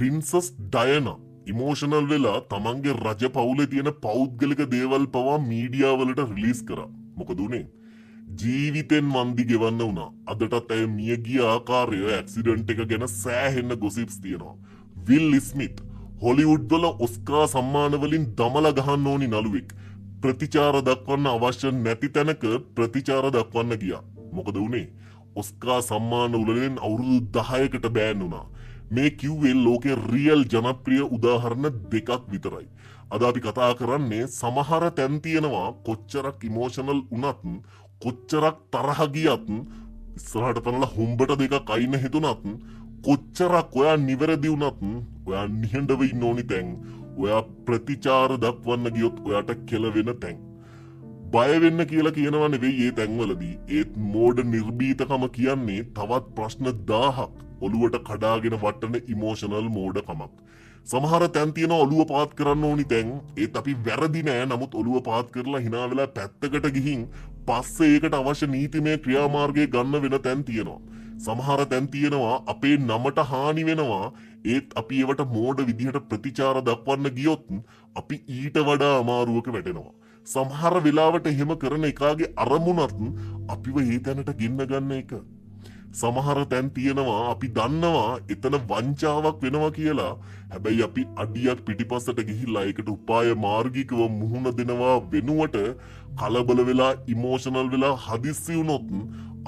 ප්‍රින්සස් Diana emotional වෙලා තමන්ගේ රජ පවුලේ තියෙන පෞද්ගලික දේවල් පවා මීඩියා වලට රිලීස් කරා. මොකද උනේ? ජීවිතෙන් වන්දි ගෙවන්න වුණා. අදටත් ඇය මිය ගිය ආකාරය ඇක්සිඩන්ට් එක ගැන සෑහෙන ගොසිප්ස් තියෙනවා. විල් ස්මිත් හොලිවුඩ් වල ඔස්කා සම්මාන වලින් දමලා ගහන්න ඕනි නළුවෙක්. ප්‍රතිචාර දක්වන්න අවශ්‍ය නැති තැනක ප්‍රතිචාර දක්වන්න ගියා. මොකද උනේ? ඔස්කා සම්මාන වලින් අවුරුදු 10කට බෑන් වුණා. මේ කිව්වේ ලෝකේ රියල් ජනප්‍රිය උදාහරණ දෙකක් විතරයි. අද අපි කතා කරන්නේ සමහර තැන් තියෙනවා කොච්චරක් ඉමෝෂනල් වුණත් කොච්චරක් තරහ ගියත් ඉස්සරහට පැනලා හොම්බට දෙකක් අයින හිතුණත් කොච්චරක් ඔයා නිවැරදි වුණත් ඔයා නිහඬව ඉන්න ඕනි තැන් ඔයා ප්‍රතිචාර දක්වන්න ගියොත් ඔයාට කෙලවෙන තැන් බය වෙන්න කියලා කියනවා නෙවෙයි ඒ තැන්වලදී ඒත් මෝඩ නිර්භීතකම කියන්නේ තවත් ප්‍රශ්න 1000ක් ඔළුවට කඩාගෙන වටන ඉමෝෂනල් මෝඩකමක්. සමහර තැන් තියෙන ඔළුව පාත් කරන්න ඕනි තැන් ඒත් අපි වැරදි නෑ නමුත් ඔළුව පාත් කරලා hina වෙලා පැත්තකට ගිහින් පස්සේ ඒකට අවශ්‍ය නීතිමය ක්‍රියාමාර්ගය ගන්න වෙන තැන් තියෙනවා. සමහර තැන් තියෙනවා අපේ නමට හානි වෙනවා ඒත් අපි ඒවට මෝඩ විදිහට ප්‍රතිචාර දක්වන්න ගියොත් අපි ඊට වඩා අමාරුවක වැටෙනවා. සමහර වෙලාවට එහෙම කරන එකාගේ අරමුණත් අපිව ඒ තැනට ගෙන්න ගන්න එක. සමහර තැන් තියෙනවා අපි දන්නවා එතන වංචාවක් වෙනවා කියලා. හැබැයි අපි අඩියක් පිටිපස්සට ගිහිල්ලා ඒකට උපාය මාර්ගිකව මුහුණ දෙනවා වෙනුවට කලබල වෙලා ඉමෝෂනල් වෙලා හදිස්සි වුණොත්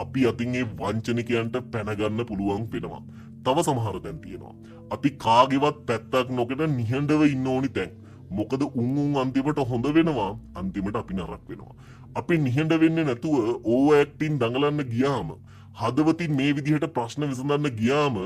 අපි අතින් ඒ වංචනිකයන්ට පැන ගන්න පුළුවන් වෙනවා. තව සමහර තැන් තියෙනවා අපි කාගේවත් පැත්තක් නොගෙන නිහඬව ඉන්න ඕනි තැන්. මොකද උන් අන්තිමට හොඳ වෙනවා අන්තිමට අපි නරක වෙනවා. අපි නිහඬ වෙන්නේ නැතුව ඕවර් ඇක්ටින් දඟලන්න ගියාම හදවතින් මේ විදිහට ප්‍රශ්න විසඳන්න ගියාම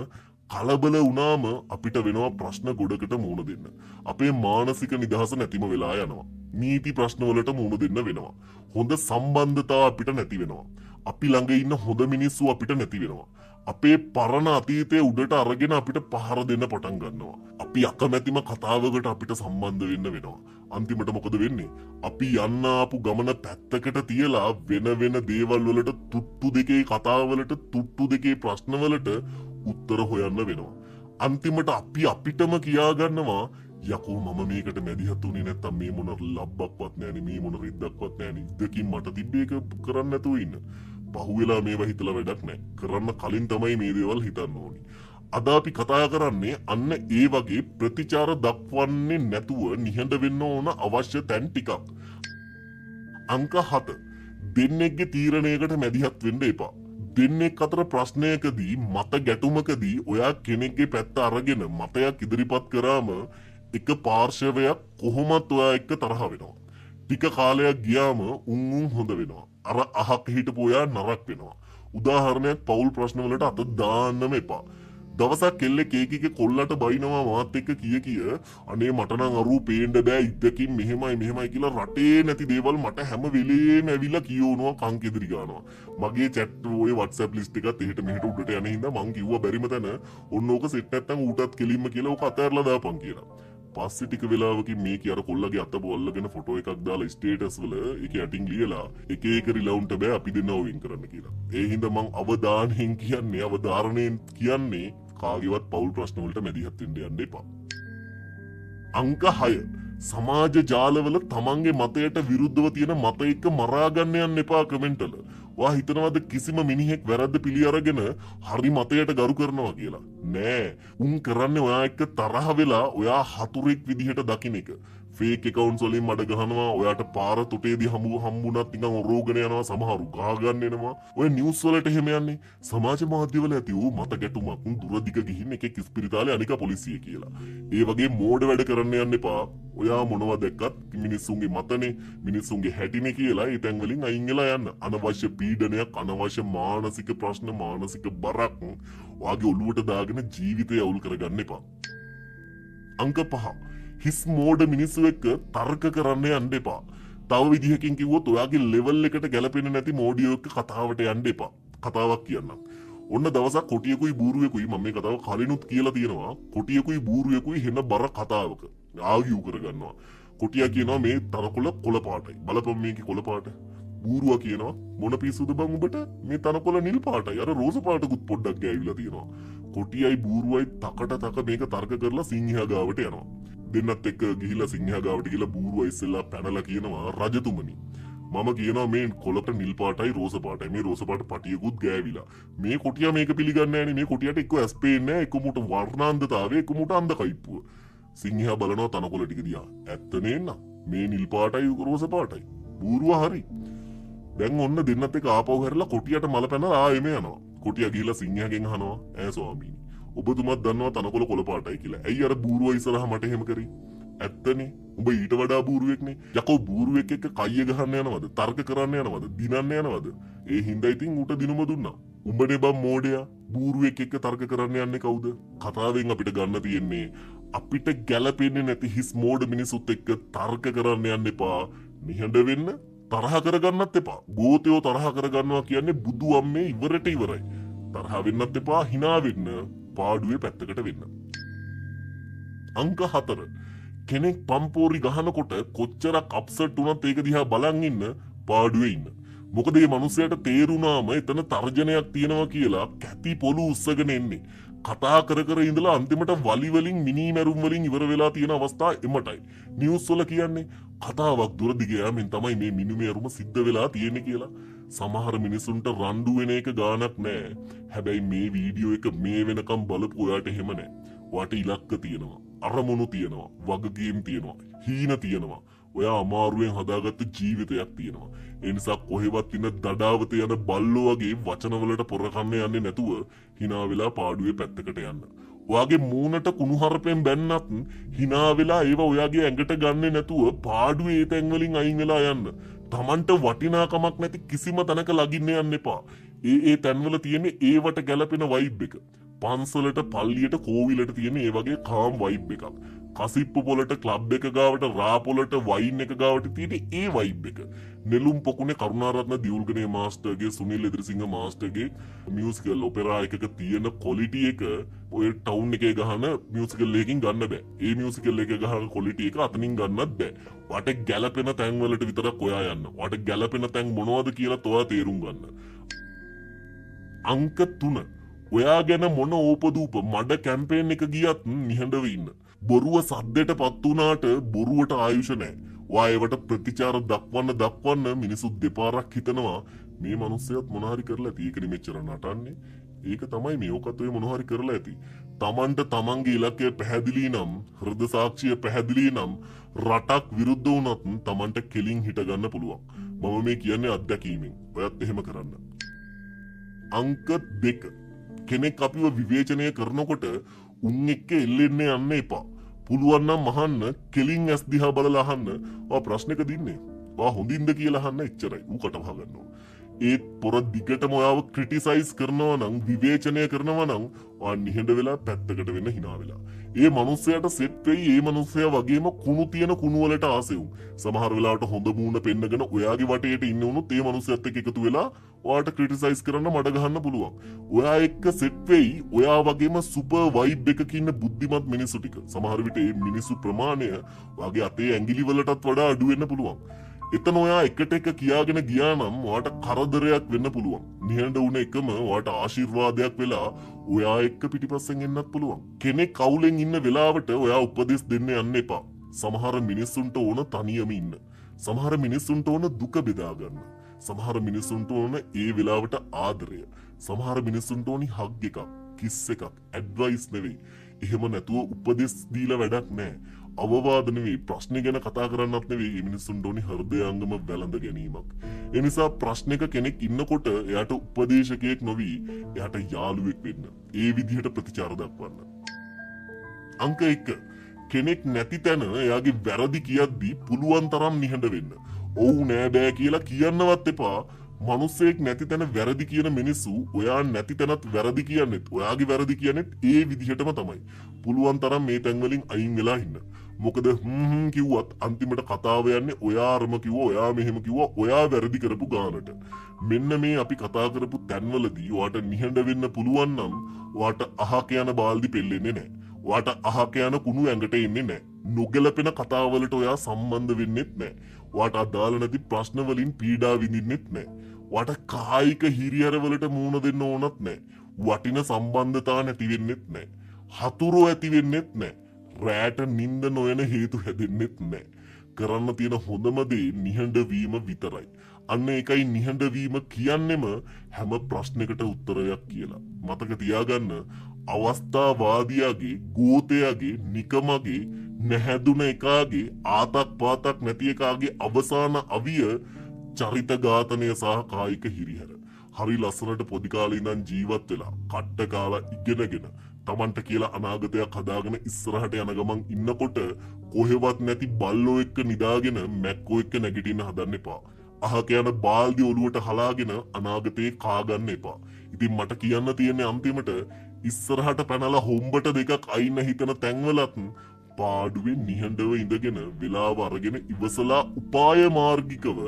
කලබල වුණාම අපිට වෙනවා ප්‍රශ්න ගොඩකට මුහුණ දෙන්න. අපේ මානසික නිදහස නැතිම වෙලා යනවා. නීති ප්‍රශ්න වලට මුහුණ දෙන්න වෙනවා. හොඳ සම්බන්ධතා අපිට නැති වෙනවා. අපි ළඟ ඉන්න හොඳ මිනිස්සු අපිට නැති වෙනවා. අපේ පරණ අතීතයේ උඩට අරගෙන අපිට පහර දෙන්න පටන් ගන්නවා. අපි අකමැතිම කතාවකට අපිට සම්බන්ධ වෙන්න වෙනවා. අන්තිමට මොකද වෙන්නේ? අපි යන්න ආපු ගමන පැත්තකට තියලා වෙන වෙන දේවල් වලට තුට්ටු දෙකේ කතාවලට තුට්ටු දෙකේ ප්‍රශ්න වලට උත්තර හොයන්න වෙනවා. අන්තිමට අපි අපිටම කියා ගන්නවා යකෝ මම මේකට මැදිහත් උනේ නැත්තම් මේ මොන ලබ්බක්වත් නැණි මේ මොන රිද්දක්වත් නැණි දෙකින් මට තිබ්බේ ඒක කරන්න නැතුව ඉන්න. පහුවෙලා මේවා හිතලා වැඩක් නැහැ. කරන්න කලින් තමයි මේ දේවල් හිතන්න ඕනි. අද අපි කතා කරන්නේ අන්න ඒ වගේ ප්‍රතිචාර දක්වන්නේ නැතුව නිහඬ වෙන්න ඕන අවශ්‍ය තැන් ටිකක්. අංක 7 දෙන්නෙක්ගේ තීරණයකට මැදිහත් වෙන්න එපා. දෙන්නෙක් අතර ප්‍රශ්නයකදී මත ගැටුමකදී ඔයා කෙනෙක්ගේ පැත්ත අරගෙන මතයක් ඉදිරිපත් කරාම එක පාර්ශවයක් කොහොමත් ඔයා එක්ක තරහ වෙනවා. ටික කාලයක් ගියාම උන් හොඳ වෙනවා. අර අහක හිටපු ඔයා නරක වෙනවා. උදාහරණයක් පෞල් ප්‍රශ්න වලට අත දාන්නම එපා. දවසක් කෙල්ලෙක් ඒකිගේ කොල්ලට බයිනවා මාත් එක්ක කිය අනේ මට නම් අරූ පේන්න බෑ ඉද්දකින් මෙහෙමයි කියලා රටේ නැති දේවල් මට හැම වෙලේම ඇවිල්ලා කියවනවා කන් කෙදිරි ගන්නවා. මගේ chat ඔය WhatsApp list එකත් එහෙට මෙහෙට උඩට යන හින්දා මං කිව්වා බැරිම තැන ඔන්න ඕක සෙට් නැත්තම් ඌටත් කෙලින්ම කියලා ඕක අතහැරලා දාපන් කියලා. පස්සේ ටික වෙලාවකින් මේකේ අර කොල්ලගේ අත බොල්ලගෙන ෆොටෝ එකක් දාලා ස්ටේටස් වල ඒක යටින් ලියලා එක එක රිලවුන්ට බෑ අපි දෙන්නව වින් කරන්න කියලා. ඒ හින්දා මං අවධානයෙන් කියන්නේ අවධාරණයෙන් කියන්නේ කාගේවත් පෞල් ප්‍රශ්න වලට මැදිහත් වෙන්න යන්න එපා. අංක 6 සමාජ ජාලවල තමන්ගේ මතයට විරුද්ධව තියෙන මත එක්ක මරා ගන්න යන්න එපා කමෙන්ට් වල. ඔයා හිතනවාද කිසිම මිනිහෙක් වැරද්ද පිළි අරගෙන හරි මතයට ගරු කරනවා කියලා? නෑ. උන් කරන්නේ ඔයා එක්ක තරහ වෙලා ඔයා හතුරෙක් විදිහට දකින්න එක. ෆේක් accounts වලින් මඩ ගහනවා. ඔයාට පාර තුටේදී හම්බුණත් නිකන් ඔරෝගෙන යනවා. සමහරු ගහගන්න එනවා. ඔය නිවුස් වලට එහෙම යන්නේ. සමාජ මාධ්‍යවල ඇති වූ මත ගැටුමක් දුරදිග ගිහින් එකෙක් ඉස්පිරිතාලේ අනික පොලිසිය කියලා. ඒ වගේ මෝඩ වැඩ කරන්න යන්න එපා. ඔයා මොනවද දැක්කත් මිනිස්සුන්ගේ මතනේ මිනිස්සුන්ගේ හැටිනේ කියලා ඒ තැන් වලින් අයින් වෙලා යන්න. අනවශ්‍ය පීඩනයක් අනවශ්‍ය මානසික ප්‍රශ්න මානසික බරක් ඔයාගේ ඔළුවට දාගෙන ජීවිතය අවුල් කරගන්න එපා. අංක 5 හිස් මෝඩ මිනිස්සු එක්ක තර්ක කරන්න යන්න එපා. තව විදිහකින් කිව්වොත් ඔයාගේ ලෙවල් එකට ගැලපෙන්නේ නැති මෝඩියෝ එක්ක කතාවට යන්න එපා. කතාවක් කියන්නම්. ඔන්න දවසක් කොටියකුයි බූරුවෙකුයි මම මේ කතාව කලිනුත් කියලා තියෙනවා. කොටියකුයි බූරුවෙකුයි හෙන බර කතාවක ආගියු කරගන්නවා. කොටියා කියනවා මේ තනකොළ කොළ පාටයි. බලපන් මේකේ කොළ පාට. බූරුවා කියනවා මොන පිස්සුද බං උඹට මේ තනකොළ නිල් පාටයි. අර රෝස පාටකුත් පොඩ්ඩක් ගෑවිලා තියෙනවා. කොටියයි බූරුවයි තක මේක තර්ක කරලා සිංහයා ගාවට යනවා. දෙන්නත් එක්ක ගිහිල්ලා සිංහයා ගාවට ගිහිල්ලා බූරුවා ඉස්සෙල්ලා පැනලා කියනවා රජතුමනි මම කියනවා මේ කොළට නිල් පාටයි රෝස පාටයි මේ රෝස පාට පටියකුත් ගෑවිලා. මේ කොටියා මේක පිළිගන්නේ නැහැ නේ. මේ කොටියට එක්ක ඇස් පේන්නේ නැහැ, එක්ක මුට වර්ණාන්ධතාවය, එක්ක මුට අන්ධ කයිප්පුව. සිංහයා බලනවා තනකොළ ටික දිහා. ඇත්ත නේන්න. මේ නිල් පාටයි රෝස පාටයි. බූරුවා හරි. දැන් ඔන්න දෙන්නත් එක්ක ආපහු හැරලා කොටියට මල පැනලා ආයෙම යනවා. කොටියා ගිහිල්ලා සිංහයාගෙන් අහනවා ඈ ස්වාමීනි ඔබතුමත් දන්නවා තනකොළ කොළ පාටයි කියලා. ඇයි අර බූරුවා ඉස්සරහා මට එහෙම කරේ? ඇත්තනේ. උඹ ඊට වඩා බූරුවෙක්නේ. යකෝ බූරුවෙක් එක්ක කයිය ගහන්න යනවද? තර්ක කරන්න යනවද? දිනන්න යනවද? ඒ හින්දා ඉතින් ඌට දිනුම දුන්නා. උඹනේ බම් මෝඩයා. බූරුවෙක් එක්ක තර්ක කරන්න යන්නේ කවුද? කතාවෙන් අපිට ගන්න තියෙන්නේ අපිට ගැළපෙන්නේ නැති හිස් මෝඩ මිනිසුත් එක්ක තර්ක කරන්න යන්න එපා. නිහඬ වෙන්න, තරහ කරගන්නත් එපා. ගෝතයෝ තරහ කරගන්නවා කියන්නේ බුදු අම්මේ ඉවරට ඉවරයි. තරහ වෙන්නත් එපා, hina වෙන්න, පාඩුවේ පැත්තකට වෙන්න. අංක 4 කෙනෙක් පම්පෝරි ගහනකොට කොච්චරක් අප්සෙට් වුණත් ඒක දිහා බලන් ඉන්න පාඩුවේ ඉන්න. මොකද මේ මිනිස්සයාට තේරුණාම එතන තර්ජනයක් තියෙනවා කියලා කැපි පොළු උස්සගෙන එන්නේ. කතා කර ඉඳලා අන්තිමට වලි වලින් මිනි මැරුම් වලින් ඉවර වෙලා තියෙන අවස්ථා එමටයි. නිවුස් වල කියන්නේ කතාවක් දුර දිග යාමෙන් තමයි මේ මිනි මැරුම සිද්ධ වෙලා තියෙන්නේ කියලා. සමහර මිනිසුන්ට රණ්ඩු වෙන එක ගානක් නැහැ. හැබැයි මේ වීඩියෝ එක මේ වෙනකම් බලපු ඔයාට එහෙම නැහැ. ඔයාට ඉලක්ක තියෙනවා. අරමුණු තියෙනවා. වගකීම් තියෙනවා. හීන තියෙනවා. ඔයා අමාරුවෙන් හදාගත්ත ජීවිතයක් තියෙනවා. ඒ නිසා කොහෙවත් ඉන්න දඩාවත යන බල්ලෝ වගේ වචනවලට පොර කන්න යන්නේ නැතුව hina වෙලා පාඩුවේ පැත්තකට යන්න. ඔයාගේ මූණට කුණුහරුපෙන් බැන්නත් hina වෙලා ඒව ඔයාගේ ඇඟට ගන්නෙ නැතුව පාඩුවේ ඒ තැන් වලින් අයින් වෙලා යන්න. Tamanට වටිනාකමක් නැති කිසිම තැනක ලගින්න යන්න එපා. ඒ තැන්වල තියෙන ඒවට ගැලපෙන වයිබ් එක. පන්සලට පල්ලියට කෝවිලට තියෙන ඒ වගේ කාම් වයිබ් එකක්. කසිප්පු පොලට ක්ලබ් එක ගාවට රාපොලට වයින් එක ගාවට තියෙන ඒ වයිබ් එක. නෙළුම් පොකුණේ කරුණාරත්න දියුල්ගනේ මාස්ටර්ගේ සුනිල් එදිරිසිංහ මාස්ටර්ගේ මියුසිකල් ඔපෙරා එකක තියෙන ක්වොලිටි එක ඔය ටවුන් එකේ ගහන මියුසිකල් එකකින් ගන්න බෑ. ඒ මියුසිකල් එකේ ගහන ක්වොලිටි එක අතනින් ගන්නත් බෑ. වාට ගැලපෙන තැන් වලට විතරක් ඔයා යන්න. වාට ගැලපෙන තැන් මොනවද කියලා ඔයා තේරුම් ගන්න. අංක 3 ඔයා ගැන මොන ඕපදූප මඩ කැම්පේන් එක ගියත් නිහඬව ඉන්න. බොරුව සද්දයට පත් වුණාට බොරුවට ආයුෂ නැහැ. ඔයාවට ප්‍රතිචාර දක්වන්න මිනිසු දෙපාරක් හිතනවා මේ මිනිස්සයත් මොන හරි කරලා ඇති. ඒකනේ මෙච්චර නටන්නේ. ඒක තමයි මේ ඔකත් ඔය මොන හරි කරලා ඇති. Tamanට තමන්ගේ ඉලක්කය පැහැදිලි නම්, හෘද සාක්ෂිය පැහැදිලි නම් රටක් විරුද්ධ වුණත් Tamanට කෙලින් හිට ගන්න පුළුවන්. මම මේ කියන්නේ අත්දැකීමෙන්. ඔයත් එහෙම කරන්න. අංක 2 කෙනෙක් අපිව විවේචනය කරනකොට උන් එක්ක එල්ලෙන්න යන්න එපා. පුළුවන් නම් අහන්න, කෙලින් ඇස් දිහා බලලා අහන්න. ඔයා ප්‍රශ්නක දින්නේ. ඔයා හොඳින්ද කියලා අහන්න එච්චරයි. ඌ කට වහ ගන්නවා. ඒත් පොර දිගටම ඔයාව ක්‍රිටිසයිස් කරනවා නම්, විවේචනය කරනවා නම් ඔයා නිහඬ වෙලා පැත්තකට වෙන්න hina වෙලා. ඒ මනුස්සයාට සෙට් වෙයි. ඒ මනුස්සයා වගේම කුණු තියෙන කුණු වලට ආසෙවුම්. සමහර වෙලාවට හොඳ මූණ පෙන්නගෙන ඔයාගේ වටේට ඉන්න උනුත් ඒ මනුස්සයත් එක්ක එකතු වෙලා ඔයාට ක්‍රිටිසයිස් කරන්න මඩ ගහන්න පුළුවන්. ඔයා එක්ක සෙට් වෙයි. ඔයා වගේම සුපර් වයිබ් එකක ඉන්න බුද්ධිමත් මිනිස්සු ටික. සමහර විට මේ මිනිස්සු ප්‍රමාණය ඔයාගේ අතේ ඇඟිලි වලටත් වඩා අඩු වෙන්න පුළුවන්. එතන ඔයා එකට එක කියාගෙන ගියා නම් ඔයාට කරදරයක් වෙන්න පුළුවන්. නිහඬ වුණ එකම ඔයාට ආශිර්වාදයක් වෙලා ඔයා එක්ක පිටිපස්සෙන් එන්නත් පුළුවන්. කෙනෙක් කවුලෙන් ඉන්න වෙලාවට ඔයා උපදෙස් දෙන්න යන්න එපා. සමහර මිනිස්සුන්ට ඕන තනියම ඉන්න. සමහර මිනිස්සුන්ට ඕන දුක බෙදා ගන්න. සමහර මිනිස්සුන්ට ඕන ඒ වෙලාවට ආදරය. සමහර මිනිස්සුන්ට ඕනි හග් එකක්, කිස් එකක්, ඇඩ්වයිස් නෙවෙයි. එහෙම නැතුව උපදෙස් දීලා වැඩක් නැහැ. අවවාද නෙවෙයි, ප්‍රශ්න ගැන කතා කරන්නත් නෙවෙයි. මේ මිනිස්සුන්ට ඕනි හෘදයාංගම වැළඳ ගැනීමක්. ඒ නිසා ප්‍රශ්නක කෙනෙක් ඉන්නකොට එයාට උපදේශකයෙක් නොවි, එයාට යාළුවෙක් වෙන්න. ඒ විදිහට ප්‍රතිචාර දක්වන්න. අංක 1 කෙනෙක් නැති තැන එයාගේ වැරදි කියද්දී පුළුවන් තරම් නිහඬ වෙන්න. ඔව් නෑ බෑ කියලා කියන්නවත් එපා. මනුස්සයෙක් නැති තැන වැරදි කියන මිනිස්සු ඔයා නැති තැනත් වැරදි කියන්නේත් ඔයාගේ වැරදි කියන්නේත් ඒ විදිහටම තමයි. පුළුවන් තරම් මේ තැන් වලින් අයින් වෙලා ඉන්න. මොකද කිව්වත් අන්තිමට කතාව යන්නේ ඔයා අරම කිව්වා, ඔයා මෙහෙම කිව්වා, ඔයා වැරදි කරපු ගානට. මෙන්න මේ අපි කතා කරපු තැන්වලදී ඔයාට නිහඬ වෙන්න පුළුවන් නම් ඔයාට අහක යන බාල්දි පෙල්ලෙන්නේ නැහැ. ඔයාට අහක යන කුණු ඇඟට එන්නේ නැහැ. නොගැලපෙන කතාවලට ඔයා සම්බන්ධ වෙන්නෙත් නැහැ. ඔයාට අදාළ නැති ප්‍රශ්න වලින් පීඩා විඳින්නෙත් නැහැ. ඔයාට කායික හිරිහැර වලට මුහුණ දෙන්න ඕනත් නැහැ. වටින සම්බන්ධතා නැති වෙන්නෙත් නැහැ. හතුරු ඇති වෙන්නෙත් නැහැ. රැට නිින්ද නොයන හේතු හැදෙන්නෙත් නැහැ. කරන්න තියෙන හොඳම දේ නිහඬ වීම විතරයි. අන්න ඒකයි නිහඬ වීම කියන්නෙම හැම ප්‍රශ්නයකට උත්තරයක් කියලා. මතක තියාගන්න අවස්ථාවාදියාගේ, ගෝතයාගේ, නිකමගේ, නැහැදුන එකාගේ, ආතක් පාතක් නැති එකාගේ අවසාන අවිය චරිත ඝාතනය සහ කායික හිරිහැර. හරි ලස්සනට පොඩි කාලේ ඉඳන් ජීවත් වෙලා, කට්ට කාලා ඉගෙනගෙන, Tamanට කියලා අනාගතයක් හදාගෙන ඉස්සරහට යන ගමන් ඉන්නකොට කොහෙවත් නැති බල්ලෝ එක්ක නිදාගෙන මැක්කෝ එක්ක නැගිටින්න හදන්න එපා. අහක යන බාල්දි ඔලුවට හලාගෙන අනාගතේ කා ගන්න එපා. ඉතින් මට කියන්න තියෙන්නේ අන්තිමට ඉස්සරහට පැනලා හොම්බට දෙකක් අයින්න හිතන තැන්වලත් පාඩුවේ නිහඬව ඉඳගෙන වෙලාව අරගෙන ඉවසලා උපාය මාර්ගිකව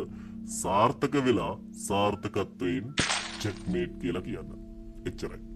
සාර්ථක වෙලා සාර්ථකත්වයෙන් චෙක්මේට් කියලා කියන්න. එච්චරයි.